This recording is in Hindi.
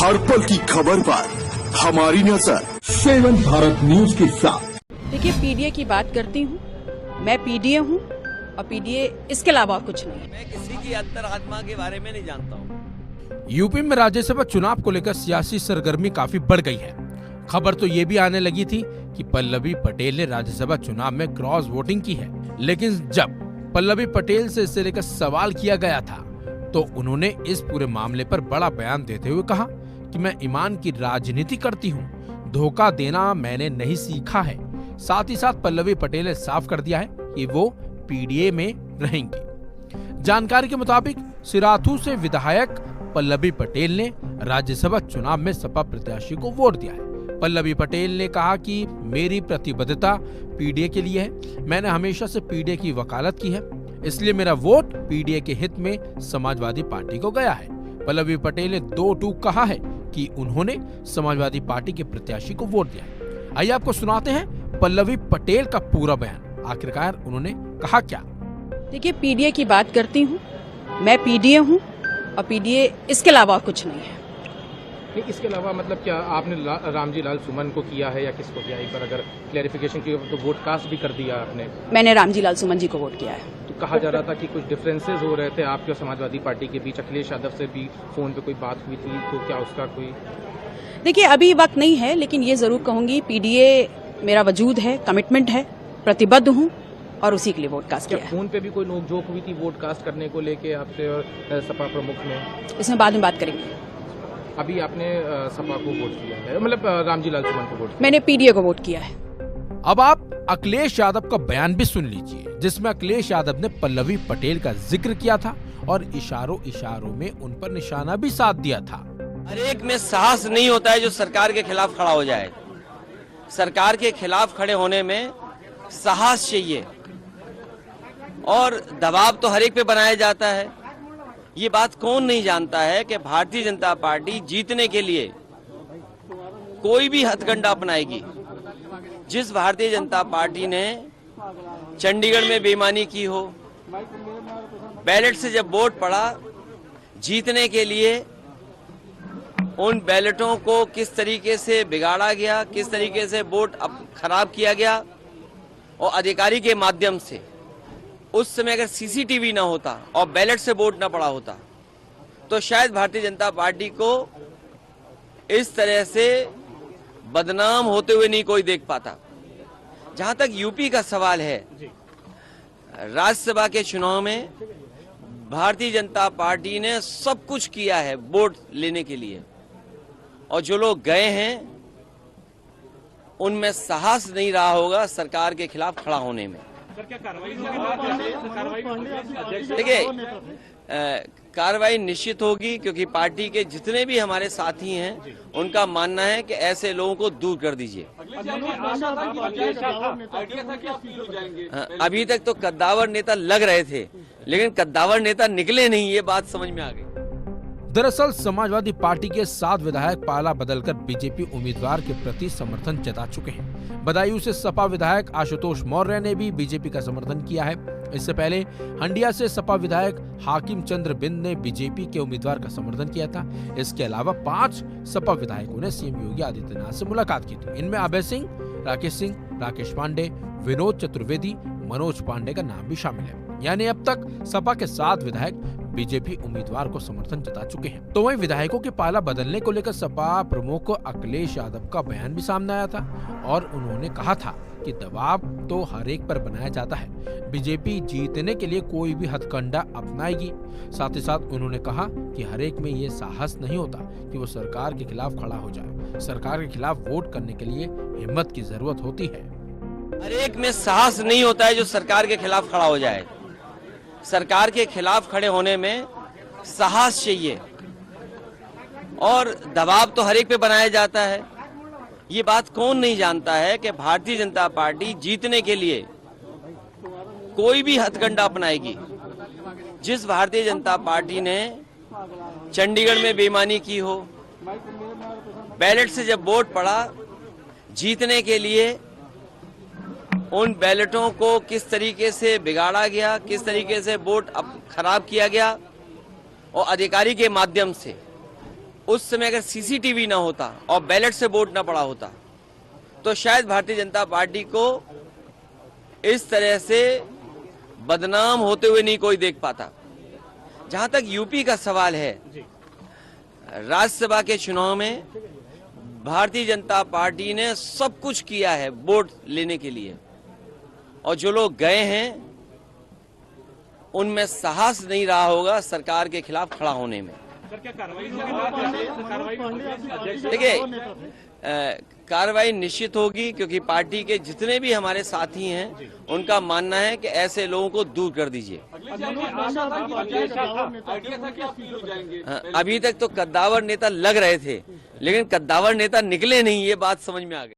हर पल की खबर पर हमारी नजर 7 भारत न्यूज के साथ। देखिए, पीडीए की बात करती हूँ, मैं पीडीए हूँ और पीडीए इसके अलावा कुछ नहीं। मैं किसी की अंतरात्मा के बारे में नहीं जानता हूँ। यूपी में राज्यसभा चुनाव को लेकर सियासी सरगर्मी काफी बढ़ गई है। खबर तो ये भी आने लगी थी कि पल्लवी पटेल ने राज्यसभा चुनाव में क्रॉस वोटिंग की है, लेकिन जब पल्लवी पटेल से इसे लेकर सवाल किया गया था तो उन्होंने इस पूरे मामले पर बड़ा बयान देते हुए कहा कि मैं ईमान की राजनीति करती हूँ, धोखा देना मैंने नहीं सीखा है। साथ ही साथ पल्लवी पटेल ने साफ कर दिया है कि वो पीडीए में रहेंगी। जानकारी के मुताबिक सिराथू से विधायक पल्लवी पटेल ने राज्यसभा चुनाव में सपा प्रत्याशी को वोट दिया है। पल्लवी पटेल ने कहा कि मेरी प्रतिबद्धता पीडीए के लिए है, मैंने हमेशा से पीडीए की वकालत की है, इसलिए मेरा वोट पीडीए के हित में समाजवादी पार्टी को गया है। पल्लवी पटेल ने 2 टूक कहा है कि उन्होंने समाजवादी पार्टी के प्रत्याशी को वोट दिया है। आइए आपको सुनाते हैं पल्लवी पटेल का पूरा बयान। आखिरकार उन्होंने कहा क्या। देखिए, पीडीए की बात करती हूँ, मैं पीडीए हूँ और पीडीए इसके अलावा कुछ नहीं है। नहीं, इसके अलावा मतलब क्या आपने रामजी लाल सुमन को किया है या किसको किया? एक बार अगर क्लैरिफिकेशन की तो वोट कास्ट भी कर दिया आपने। मैंने रामजी लाल सुमन जी को वोट किया है। तो कहा जा रहा था कि कुछ डिफरेंसेस हो रहे थे आपके और समाजवादी पार्टी के बीच, अखिलेश यादव से भी फोन पे कोई बात हुई थी, तो क्या उसका कोई? देखिए, अभी वक्त नहीं है, लेकिन ये जरूर कहूंगी पीडीए मेरा वजूद है, कमिटमेंट है, प्रतिबद्ध हूँ और उसी के लिए वोट कास्ट किया है। फोन पे भी कोई नोकझोंक हुई थी वोट कास्ट करने को लेके आपसे और सपा प्रमुख में? इसमें बाद में बात करेंगे। अभी आपने सपा को वोट किया है, मतलब रामजी लाल सुमन को वोट किया? मैंने पीडीए को वोट किया है। अब आप अखिलेश यादव का बयान भी सुन लीजिए, जिसमें अखिलेश यादव ने पल्लवी पटेल का जिक्र किया था और इशारों में उन पर निशाना भी साध दिया था। हर एक में साहस नहीं होता है जो सरकार के खिलाफ खड़ा हो जाए। सरकार के खिलाफ खड़े होने में साहस चाहिए और दबाव तो हर एक पे बनाया जाता है। ये बात कौन नहीं जानता है कि भारतीय जनता पार्टी जीतने के लिए कोई भी हथकंडा अपनाएगी। जिस भारतीय जनता पार्टी ने चंडीगढ़ में बेईमानी की हो, बैलेट से जब वोट पड़ा, जीतने के लिए उन बैलेटों को किस तरीके से बिगाड़ा गया, किस तरीके से वोट खराब किया गया और अधिकारी के माध्यम से। उस समय अगर सीसीटीवी ना होता और बैलेट से वोट ना पड़ा होता तो शायद भारतीय जनता पार्टी को इस तरह से बदनाम होते हुए नहीं कोई देख पाता। जहां तक यूपी का सवाल है, राज्यसभा के चुनाव में भारतीय जनता पार्टी ने सब कुछ किया है वोट लेने के लिए, और जो लोग गए हैं उनमें साहस नहीं रहा होगा सरकार के खिलाफ खड़ा होने में। देखिए, कार्रवाई निश्चित होगी, क्योंकि पार्टी के जितने भी हमारे साथी हैं उनका मानना है कि ऐसे लोगों को दूर कर दीजिए। अभी तक तो कद्दावर नेता लग रहे थे, लेकिन कद्दावर नेता निकले नहीं, ये बात समझ में आ गई। दरअसल समाजवादी पार्टी के 7 विधायक पाला बदलकर बीजेपी उम्मीदवार के प्रति समर्थन जता चुके हैं। बदायूं से सपा विधायक आशुतोष मौर्य ने भी बीजेपी का समर्थन किया है। इससे पहले हंडिया से सपा विधायक हाकिम चंद्र बिंद ने बीजेपी के उम्मीदवार का समर्थन किया था। इसके अलावा 5 सपा विधायकों ने सीएम योगी आदित्यनाथ से मुलाकात की थी। इनमें अभय सिंह, राकेश पांडे, विनोद चतुर्वेदी, मनोज पांडे का नाम भी शामिल है। यानी अब तक सपा के 7 विधायक बीजेपी उम्मीदवार को समर्थन जता चुके हैं। तो वहीं विधायकों के पाला बदलने को लेकर सपा प्रमुख अखिलेश यादव का बयान भी सामने आया था और उन्होंने कहा था कि दबाव तो हर एक पर बनाया जाता है, बीजेपी जीतने के लिए कोई भी हथकंडा अपनाएगी। साथ ही साथ उन्होंने कहा कि हर एक में ये साहस नहीं होता कि वो सरकार के खिलाफ खड़ा हो जाए। सरकार के खिलाफ वोट करने के लिए हिम्मत की जरूरत होती है। हर एक में साहस नहीं होता है जो सरकार के खिलाफ खड़ा हो जाए। सरकार के खिलाफ खड़े होने में साहस चाहिए और दबाव तो हर एक पे बनाया जाता है। ये बात कौन नहीं जानता है कि भारतीय जनता पार्टी जीतने के लिए कोई भी हथकंडा अपनाएगी। जिस भारतीय जनता पार्टी ने चंडीगढ़ में बेईमानी की हो, बैलेट से जब वोट पड़ा, जीतने के लिए उन बैलेटों को किस तरीके से बिगाड़ा गया, किस तरीके से वोट खराब किया गया और अधिकारी के माध्यम से। उस समय अगर सीसीटीवी ना होता और बैलेट से वोट ना पड़ा होता तो शायद भारतीय जनता पार्टी को इस तरह से बदनाम होते हुए नहीं कोई देख पाता। जहां तक यूपी का सवाल है, राज्यसभा के चुनाव में भारतीय जनता पार्टी ने सब कुछ किया है वोट लेने के लिए, और जो लोग गए हैं उनमें साहस नहीं रहा होगा सरकार के खिलाफ खड़ा होने में। देखिए, कार्रवाई निश्चित होगी, क्योंकि पार्टी के जितने भी हमारे साथी हैं उनका मानना है कि ऐसे लोगों को दूर कर दीजिए। अभी तक तो कद्दावर नेता लग रहे थे, लेकिन कद्दावर नेता निकले नहीं, ये बात समझ में आ गई।